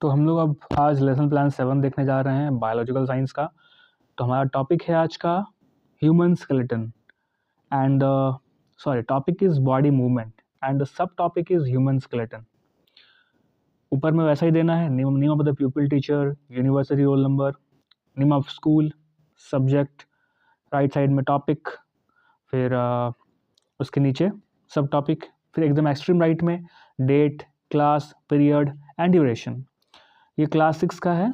तो हम लोग अब आज लेसन प्लान 7 देखने जा रहे हैं बायोलॉजिकल साइंस का। तो हमारा टॉपिक है आज का human skeleton and topic is body movement and the sub topic is human skeleton. ऊपर में वैसा ही देना है, name of the pupil teacher, university roll number, name of school, subject, right side में टॉपिक, फिर उसके नीचे सब टॉपिक, फिर एकदम एक्सट्रीम राइट में date, class, period and duration. ये क्लास 6 का है।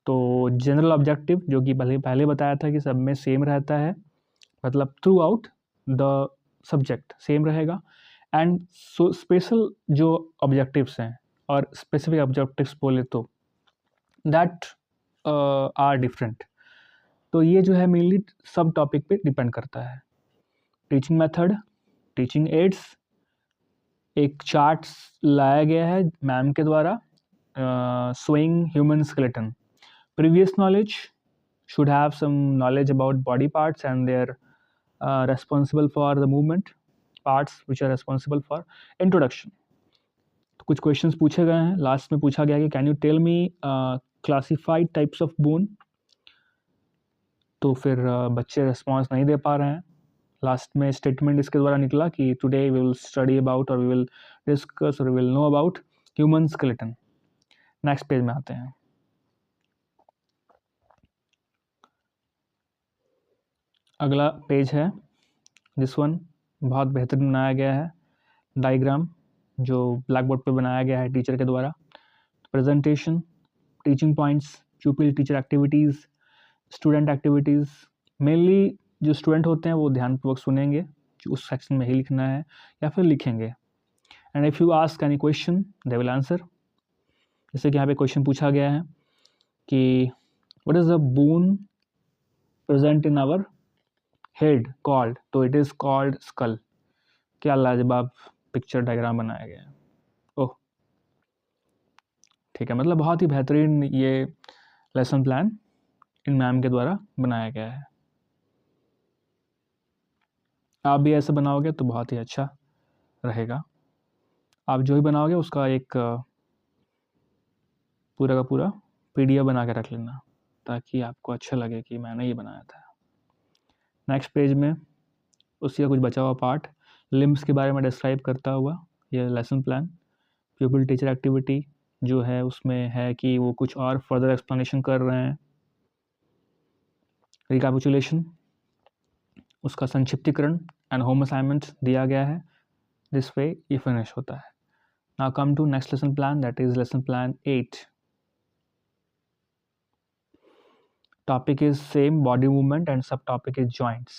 तो जनरल ऑब्जेक्टिव जो कि पहले बताया था कि सब में सेम रहता है, मतलब through out the subject same रहेगा। एंड स्पेशल जो ऑब्जेक्टिव्स हैं और स्पेसिफिक ऑब्जेक्टिव्स बोले तो दैट आर डिफरेंट। तो ये जो है मेनली सब टॉपिक पे डिपेंड करता है। टीचिंग मेथड, टीचिंग एड्स, एक चार्ट लाया गया है मैम के द्वारा, showing human skeleton. Previous knowledge should have some knowledge about body parts and their responsible for the movement parts which are responsible for introduction. तो कुछ क्वेश्चंस पूछे गए हैं। लास्ट में पूछा गया कि can you tell me classified types of bone. तो फिर बच्चे रिस्पॉन्स नहीं दे पा रहे हैं। लास्ट में स्टेटमेंट इसके द्वारा निकला कि today we will study about और वी विल डिस्कस और we will know about human skeleton. Next page में आते हैं। अगला पेज है दिस वन, बहुत बेहतरीन बनाया गया है डायग्राम जो ब्लैक बोर्ड पे बनाया गया है टीचर के द्वारा। Presentation, teaching points, प्यूपिल teacher activities, student activities. Mainly जो स्टूडेंट होते हैं वो ध्यानपूर्वक सुनेंगे, जो उस सेक्शन में ही लिखना है या फिर लिखेंगे। And if you ask any question they will answer. जैसे कि यहाँ पे क्वेश्चन पूछा गया है कि what is the bone present in our head called, तो इट इज़ कॉल्ड स्कल। क्या लाजवाब पिक्चर डायग्राम बनाया गया है। ओह ठीक है, मतलब बहुत ही बेहतरीन ये लेसन प्लान इन मैम के द्वारा बनाया गया है। आप भी ऐसे बनाओगे तो बहुत ही अच्छा रहेगा। आप जो भी बनाओगे उसका एक पूरा का पूरा PDF बना के रख लेना ताकि आपको अच्छा लगे कि मैंने ये बनाया था। नेक्स्ट पेज में उसी का कुछ बचा हुआ पार्ट लिम्स के बारे में डिस्क्राइब करता हुआ ये लेसन प्लान। प्यूपिल टीचर एक्टिविटी जो है उसमें है कि वो कुछ और फर्दर एक्सप्लेनेशन कर रहे हैं। रिकैपिचुलेशन, उसका संक्षिप्तीकरण एंड होम असाइनमेंट दिया गया है। दिस वे ये फिनिश होता है। Now come to next lesson plan, that is lesson plan 8। Topic is same body movement and sub topic is joints.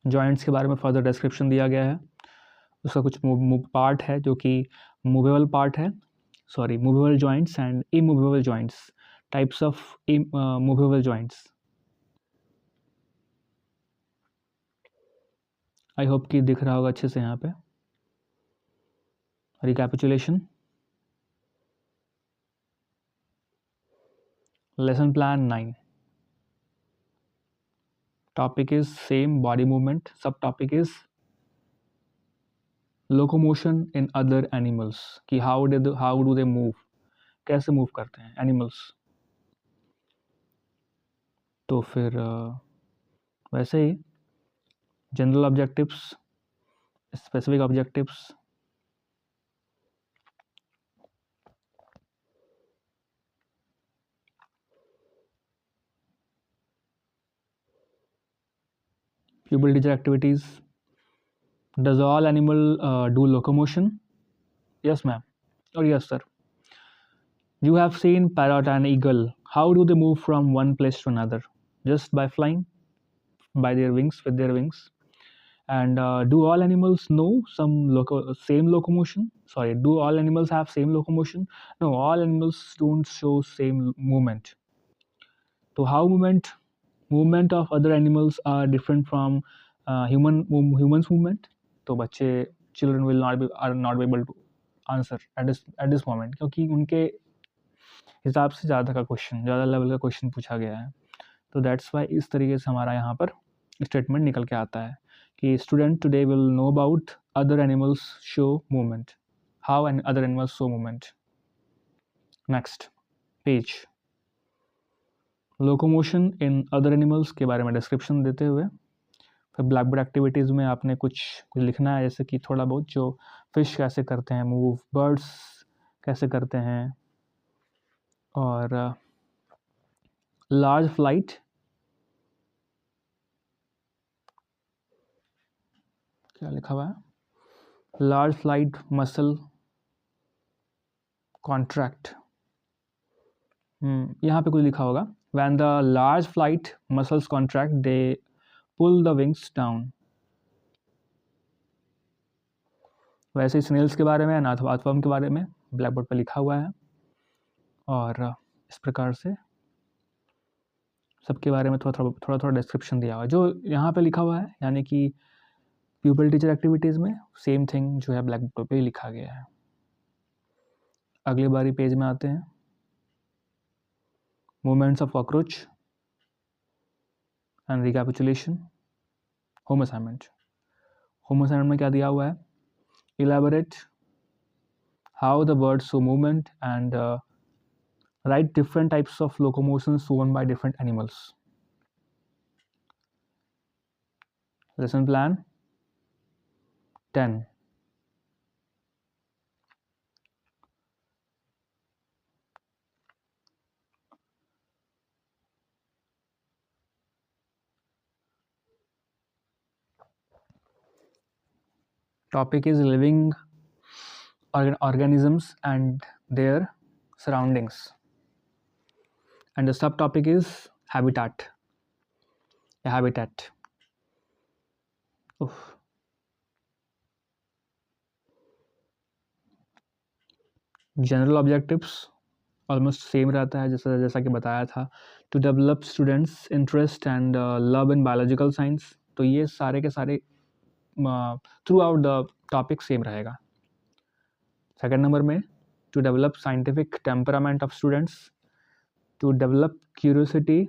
Joints के बारे में फर्दर डिस्क्रिप्शन दिया गया है। उसका कुछ पार्ट है जो कि मूवेबल पार्ट है, sorry movable joints and immovable joints, types of movable joints. I hope कि दिख रहा होगा अच्छे से यहाँ पे। Recapitulation, lesson plan 9। Topic is same body movement, sub topic is locomotion in other animals, कि हाउ डू दे मूव, कैसे मूव करते हैं एनिमल्स। तो फिर वैसे ही general objectives, specific objectives, pupil teacher activities. Does all animal do locomotion? Yes ma'am, or yes sir. You have seen parrot and eagle. How do they move from one place to another? Just by flying, by their wings, with their wings. And do all animals know some same locomotion? Sorry, do all animals have same locomotion? No, all animals don't show same movement. So how movement of other animals are different from humans movement? तो बच्चे children are not be able to answer at this moment, क्योंकि उनके हिसाब से ज़्यादा level का question पूछा गया है। तो दैट्स वाई इस तरीके से हमारा यहाँ पर स्टेटमेंट निकल के आता है कि student today will know about other animals show movement, how and other animals show movement. Next page, locomotion in other animals के बारे में डिस्क्रिप्शन देते हुए फिर ब्लैक बोर्ड एक्टिविटीज़ में आपने कुछ लिखना है, जैसे कि थोड़ा बहुत जो फिश कैसे करते हैं मूव, बर्ड्स कैसे करते हैं, और लार्ज फ्लाइट क्या लिखा हुआ है, लार्ज फ्लाइट मसल कॉन्ट्रैक्ट, यहाँ पे कुछ लिखा होगा, when the large flight muscles contract they pull the wings down. वैसे ही स्नेल्स के बारे में, अर्थवर्म के बारे में ब्लैक बोर्ड पर लिखा हुआ है, और इस प्रकार से सबके बारे में थोड़ा डिस्क्रिप्शन दिया हुआ है जो यहाँ पे लिखा हुआ है, यानी कि प्यूपल टीचर एक्टिविटीज़ में सेम थिंग जो है ब्लैक बोर्ड पे लिखा गया है। अगली बारी पेज में आते हैं, movements of cockroach and recapitulation. Home assignment में क्या दिया हुआ है, elaborate how the birds show movement and write different types of locomotions shown by different animals. Lesson plan 10. Topic is living organisms and their surroundings. And the subtopic is habitat. Oof. General objectives almost same रहता है जैसा कि बताया था, to develop students interest and love in biological science. तो ये सारे के सारे throughout the topic same रहेगा। सेकेंड नंबर में, to develop scientific temperament of students, to develop curiosity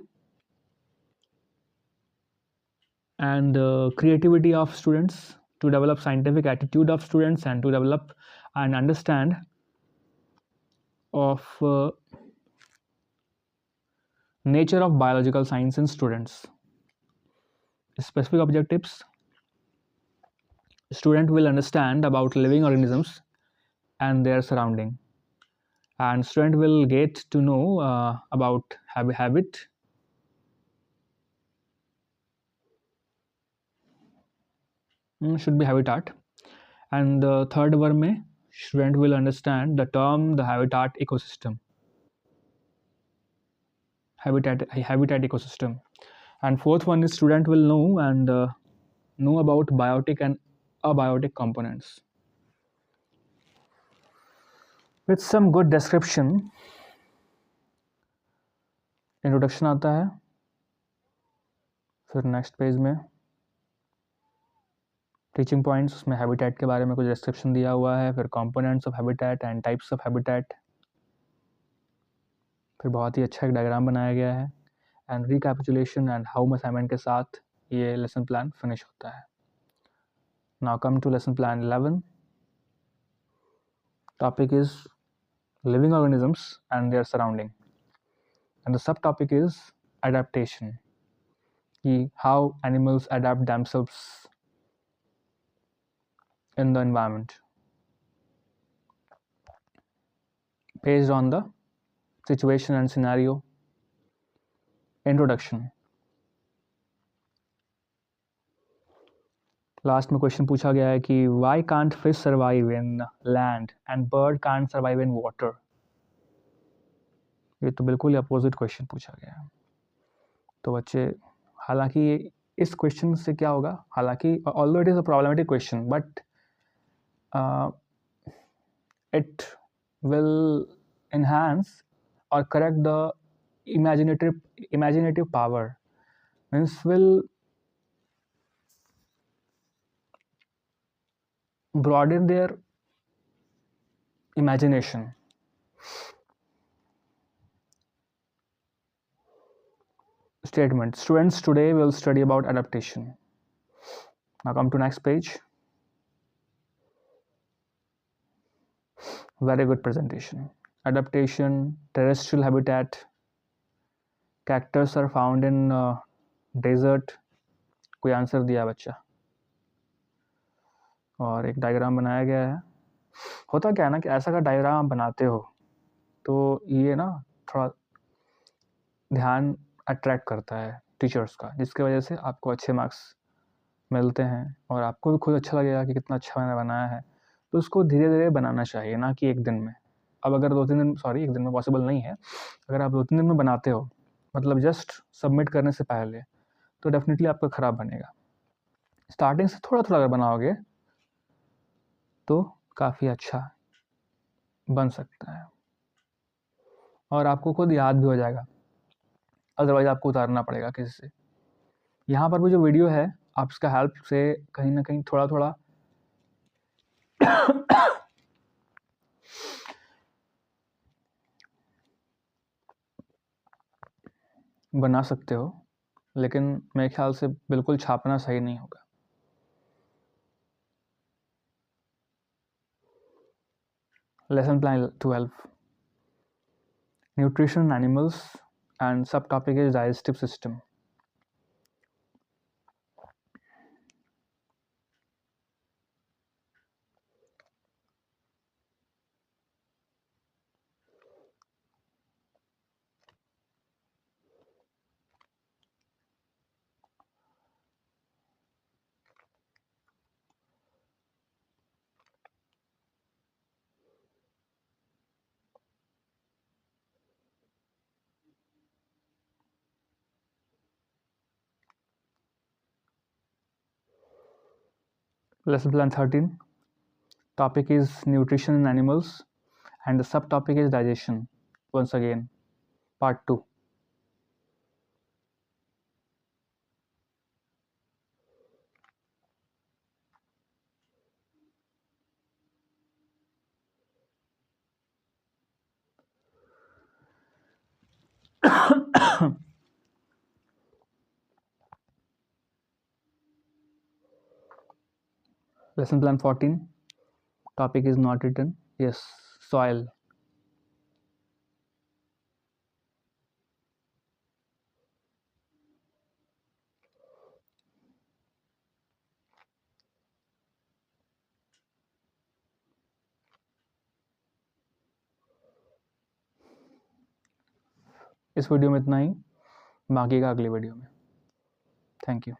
and creativity of students, to develop scientific attitude of students, and to develop and understand of nature of biological science in students. Specific objectives: student will understand about living organisms and their surrounding, and student will get to know about habit, should be habitat, and the third one में student will understand the term the habitat ecosystem, habitat ecosystem, and fourth one is student will know and know about biotic and abiotic components with some good description. Introduction आता है, फिर next page में teaching points, उसमें habitat के बारे में कुछ description दिया हुआ है, फिर components of habitat and types of habitat, फिर बहुत ही अच्छा एक डायग्राम बनाया गया है, and recapitulation and home assignment के साथ ये लेसन प्लान फिनिश होता है। Now come to lesson plan 11. Topic is living organisms and their surrounding, and the subtopic is adaptation, how animals adapt themselves in the environment based on the situation and scenario. Introduction. Last में question पूछा गया है कि why can't fish survive in land and bird can't survive in water. ये तो बिल्कुल ही opposite question पूछा गया है। तो बच्चे, हालांकि इस क्वेश्चन से क्या होगा, हालांकि although it is a problematic question, but it will enhance or correct the imaginative power, means will broaden their imagination. Statement: students today will study about adaptation. Now come to next page. Very good presentation. Adaptation, terrestrial habitat. Cactus are found in desert. कोई answer दिया बच्चा, और एक diagram बनाया गया है. होता क्या है ना कि ऐसा का डायग्राम आप बनाते हो तो ये ना थोड़ा ध्यान अट्रैक्ट करता है टीचर्स का, जिसकी वजह से आपको अच्छे मार्क्स मिलते हैं और आपको भी खुद अच्छा लगेगा कि कितना अच्छा मैंने बनाया है. तो उसको धीरे धीरे बनाना चाहिए, ना कि एक दिन में. अब अगर 2-3 दिन, सॉरी, एक दिन में पॉसिबल नहीं है. अगर आप 2-3 दिन में बनाते हो, मतलब जस्ट सबमिट करने से पहले, तो डेफिनेटली आपका ख़राब बनेगा. स्टार्टिंग से थोड़ा थोड़ा अगर बनाओगे तो काफ़ी अच्छा बन सकता है और आपको खुद याद भी हो जाएगा. अदरवाइज आपको उतारना पड़ेगा किसी से. यहाँ पर भी जो वीडियो है, आप इसका हेल्प से कहीं ना कहीं थोड़ा थोड़ा बना सकते हो, लेकिन मेरे ख्याल से बिल्कुल छापना सही नहीं होगा. Lesson plan 12, nutrition in animals and sub topic is digestive system. Lesson plan 13, topic is nutrition in animals and the subtopic is digestion. Once again, part 2. Lesson plan 14, topic is not written. Yes, soil. इस video में इतना ही, बाकी का अगली video में. Thank you.